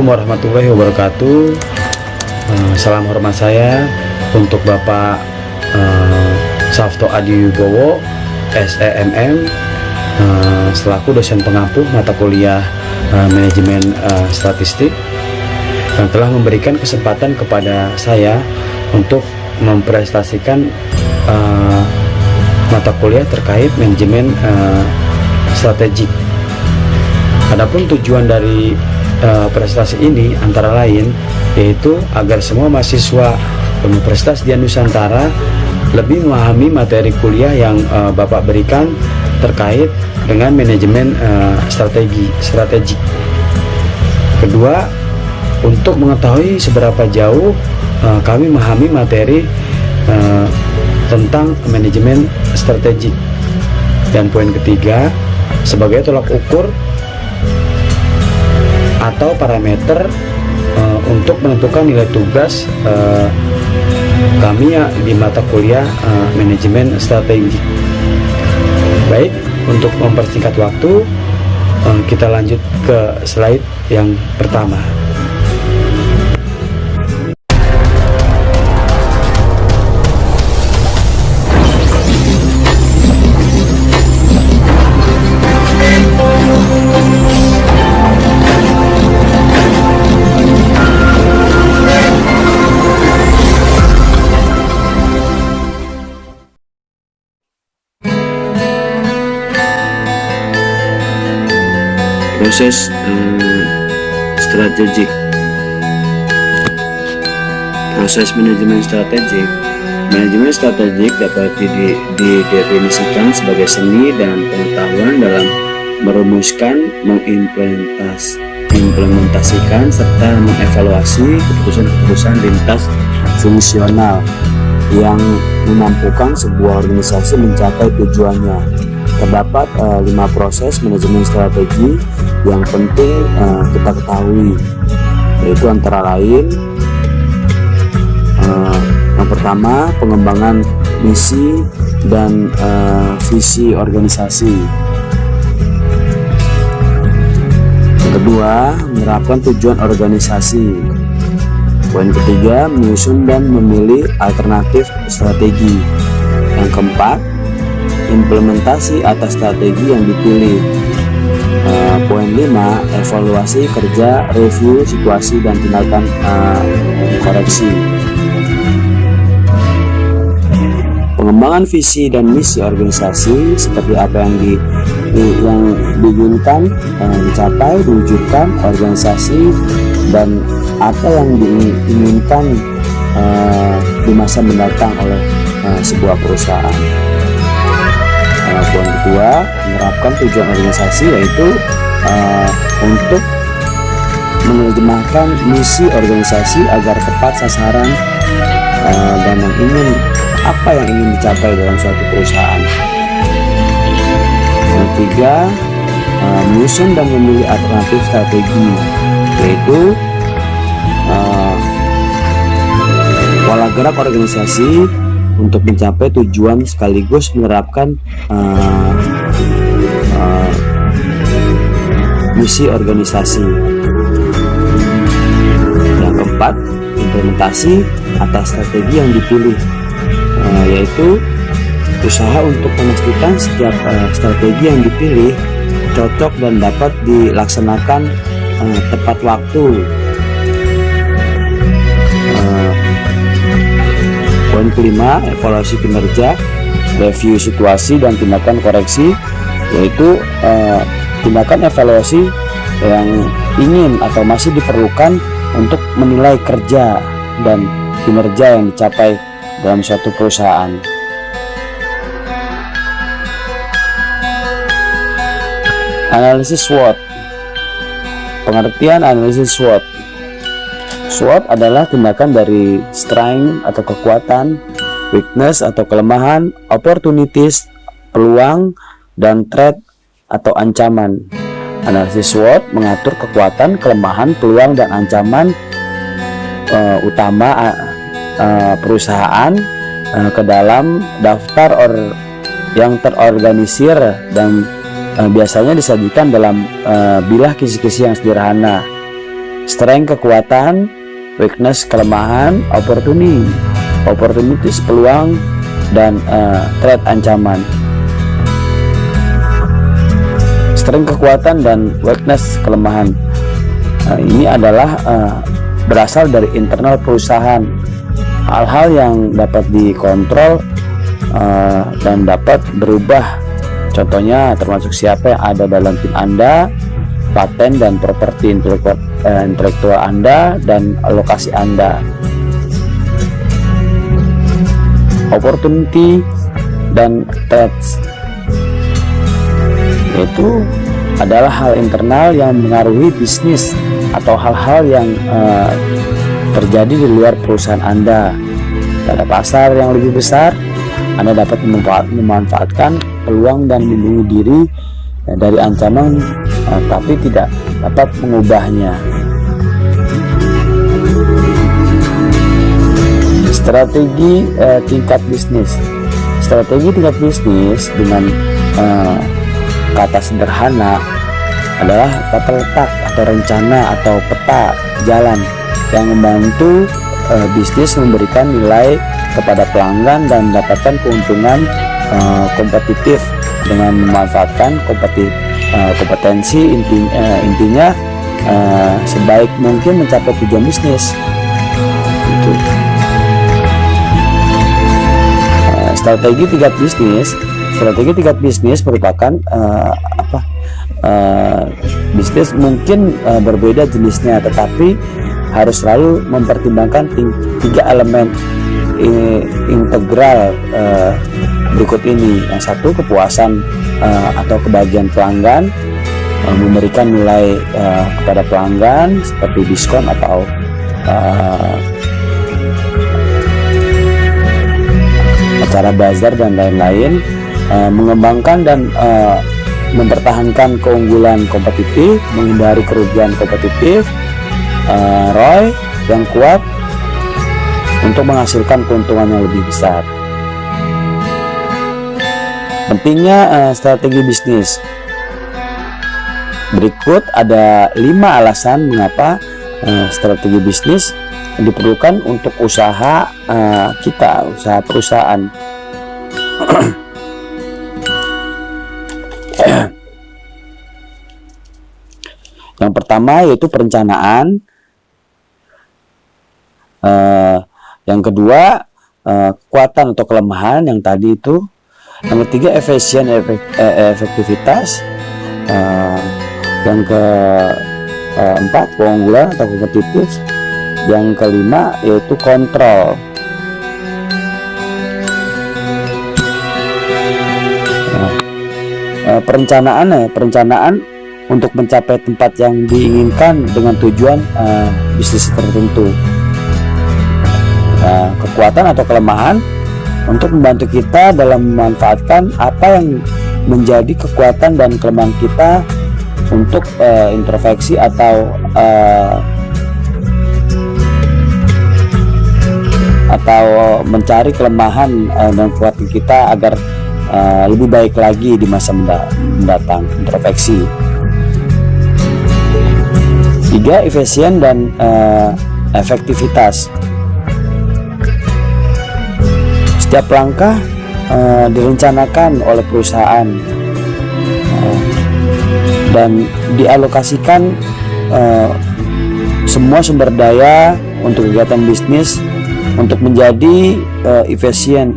Assalamualaikum warahmatullahi wabarakatuh. Salam hormat saya untuk Bapak Safto Adi Wibowo, SEMM, selaku dosen pengampu mata kuliah manajemen statistik, yang telah memberikan kesempatan kepada saya untuk mempresentasikan mata kuliah terkait manajemen strategik. Adapun tujuan dari prestasi ini antara lain yaitu agar semua mahasiswa Universitas Dian Nusantara lebih memahami materi kuliah yang Bapak berikan terkait dengan manajemen strategik. Kedua, untuk mengetahui seberapa jauh kami memahami materi tentang manajemen strategik. Dan poin ketiga, sebagai tolak ukur atau parameter untuk menentukan nilai tugas kami di mata kuliah manajemen strategi. Baik, untuk mempersingkat waktu, kita lanjut ke slide yang pertama. Proses strategik. Proses manajemen strategik. Manajemen strategik dapat didefinisikan sebagai seni dan pengetahuan dalam merumuskan, mengimplementasikan serta mengevaluasi keputusan-keputusan lintas fungsional yang memampukan sebuah organisasi mencapai tujuannya. Terdapat 5 proses manajemen strategi yang penting kita ketahui, yaitu antara lain yang pertama, pengembangan misi dan visi organisasi. Yang kedua, menerapkan tujuan organisasi. Poin ketiga, menyusun dan memilih alternatif strategi. Yang keempat, implementasi atas strategi yang dipilih. Poin 5, evaluasi kerja, review situasi dan tindakan koreksi. Pengembangan visi dan misi organisasi, seperti apa yang diinginkan dicapai, diwujudkan organisasi, dan apa yang diinginkan di masa mendatang oleh sebuah perusahaan. Poin kedua, menerapkan tujuan organisasi, yaitu untuk menerjemahkan misi organisasi agar tepat sasaran dan apa yang ingin dicapai dalam suatu perusahaan. Yang ketiga, menyusun dan memilih alternatif strategi, yaitu pola gerak organisasi untuk mencapai tujuan sekaligus menerapkan misi organisasi. Yang keempat, implementasi atas strategi yang dipilih, yaitu usaha untuk memastikan setiap strategi yang dipilih cocok dan dapat dilaksanakan tepat waktu. Poin kelima, evaluasi kinerja, review situasi dan tindakan koreksi, yaitu tindakan evaluasi yang ingin atau masih diperlukan untuk menilai kerja dan kinerja yang dicapai dalam suatu perusahaan. Analisis SWOT. Pengertian analisis SWOT. SWOT adalah tindakan dari strength atau kekuatan, weakness atau kelemahan, opportunities, peluang, dan threat atau ancaman. Analisis SWOT mengatur kekuatan, kelemahan, peluang, dan ancaman utama perusahaan ke dalam daftar yang terorganisir dan biasanya disajikan dalam bilah kisi-kisi yang sederhana. Strength kekuatan, weakness kelemahan, opportunities peluang, dan threat ancaman. Strength kekuatan dan weakness kelemahan ini adalah berasal dari internal perusahaan, hal-hal yang dapat dikontrol dan dapat berubah. Contohnya termasuk siapa yang ada dalam tim Anda, paten dan properti intelektual Anda, dan lokasi Anda. Opportunity dan threats itu adalah hal internal yang mengaruhi bisnis atau hal-hal yang terjadi di luar perusahaan Anda. Pada pasar yang lebih besar, Anda dapat memanfaatkan peluang dan melindungi diri dari ancaman, tapi tidak dapat mengubahnya. Strategi tingkat bisnis. Strategi tingkat bisnis dengan kata sederhana adalah tata letak atau rencana atau peta jalan yang membantu bisnis memberikan nilai kepada pelanggan dan mendapatkan keuntungan kompetitif dengan memanfaatkan kompetensi. Intinya sebaik mungkin mencapai tujuan bisnis. Itu. Strategi tingkat bisnis merupakan bisnis mungkin berbeda jenisnya, tetapi harus selalu mempertimbangkan 3 elemen integral berikut ini. Yang satu, kepuasan atau kebahagiaan pelanggan, memberikan nilai kepada pelanggan seperti diskon atau acara bazar dan lain-lain, mengembangkan dan mempertahankan keunggulan kompetitif, menghindari kerugian kompetitif, ROI yang kuat untuk menghasilkan keuntungan yang lebih besar. Pentingnya strategi bisnis. Berikut ada 5 alasan mengapa strategi bisnis diperlukan untuk usaha usaha perusahaan. Yang pertama yaitu perencanaan. Yang kedua kekuatan atau kelemahan yang tadi itu. Yang ketiga efektivitas. Yang keempat keunggulan atau kompetitif. Yang kelima yaitu kontrol. Perencanaan untuk mencapai tempat yang diinginkan dengan tujuan bisnis tertentu. Kekuatan atau kelemahan untuk membantu kita dalam memanfaatkan apa yang menjadi kekuatan dan kelemahan kita untuk introspeksi atau mencari kelemahan dan kekuatan kita agar lebih baik lagi di masa mendatang. Introspeksi. 3. Efisien dan efektivitas. Setiap langkah direncanakan oleh perusahaan dan dialokasikan semua sumber daya untuk kegiatan bisnis untuk menjadi efisien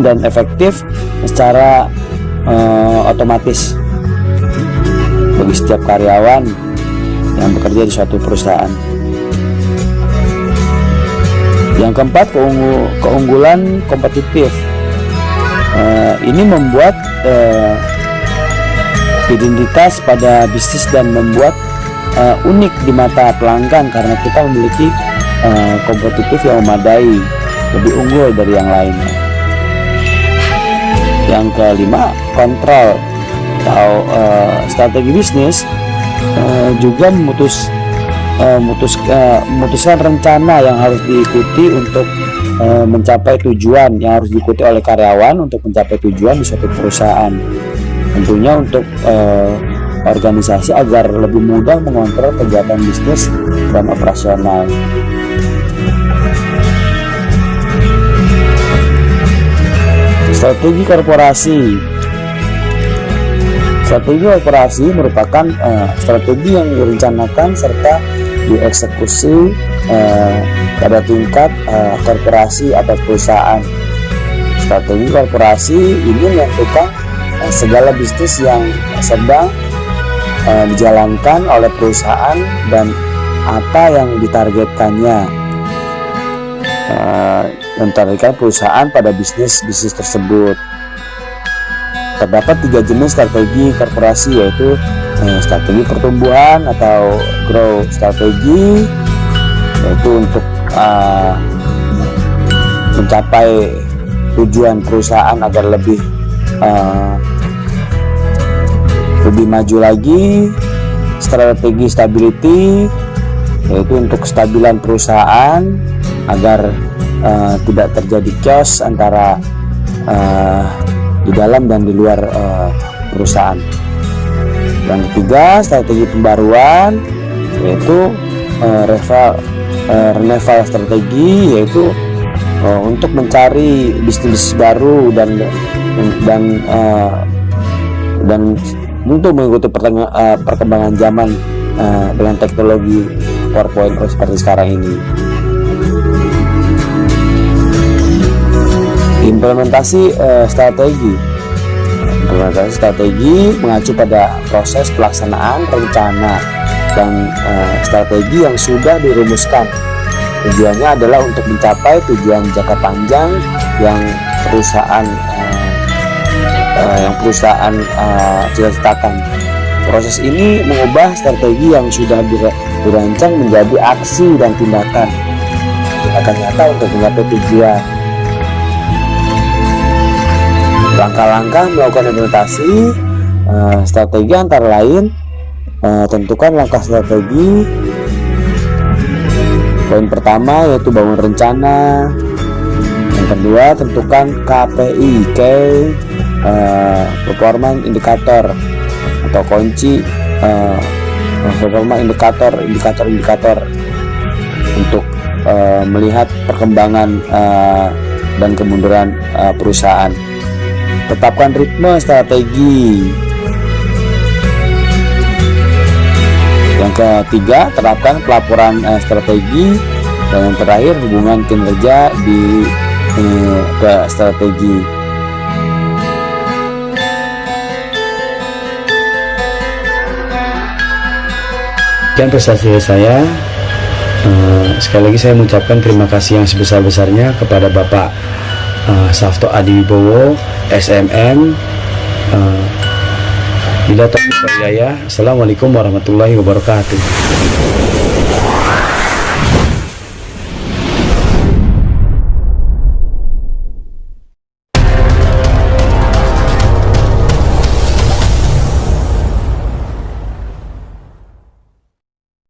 dan efektif secara otomatis bagi setiap karyawan yang bekerja di suatu perusahaan. Yang keempat, keunggulan kompetitif. Ini membuat identitas pada bisnis dan membuat unik di mata pelanggan karena kita memiliki kompetitif yang memadai, lebih unggul dari yang lainnya. Yang kelima, kontrol atau strategi bisnis juga memutuskan rencana yang harus diikuti untuk mencapai tujuan yang harus diikuti oleh karyawan untuk mencapai tujuan di suatu perusahaan. Tentunya untuk organisasi agar lebih mudah mengontrol kegiatan bisnis dan operasional. Strategi korporasi. Strategi korporasi merupakan strategi yang direncanakan serta dieksekusi pada tingkat korporasi atau perusahaan. Strategi korporasi ini menentukan segala bisnis yang sedang dijalankan oleh perusahaan dan apa yang ditargetkannya. Mentargetkan perusahaan pada bisnis tersebut. Terdapat 3 jenis strategi korporasi, yaitu strategi pertumbuhan atau growth strategi, yaitu untuk mencapai tujuan perusahaan agar lebih maju lagi. Strategi stability, yaitu untuk kestabilan perusahaan agar tidak terjadi chaos antara di dalam dan di luar perusahaan. Dan ketiga, strategi pembaruan, yaitu renewal strategi, yaitu untuk mencari bisnis baru dan untuk mengikuti perkembangan zaman dengan teknologi 4.0 seperti sekarang ini. Implementasi strategi mengacu pada proses pelaksanaan rencana dan strategi yang sudah dirumuskan. Tujuannya adalah untuk mencapai tujuan jangka panjang yang perusahaan cita-citakan. Proses ini mengubah strategi yang sudah dirancang menjadi aksi dan tindakan nyata untuk mencapai tujuan. Langkah-langkah melakukan implementasi strategi antara lain, tentukan langkah strategi. Poin pertama yaitu bangun rencana. Yang kedua, tentukan KPI, Key Performance Indicator atau kunci performa indikator untuk melihat perkembangan dan kemunduran perusahaan. Tetapkan ritme strategi. Yang ketiga, terapkan pelaporan strategi. Dan yang terakhir, hubungan kinerja ke strategi. Dan prestasi saya, sekali lagi saya mengucapkan terima kasih yang sebesar-besarnya kepada Bapak Safto Adiwibowo, SMM, Bila Taufiq Walhidayah. Assalamualaikum warahmatullahi wabarakatuh.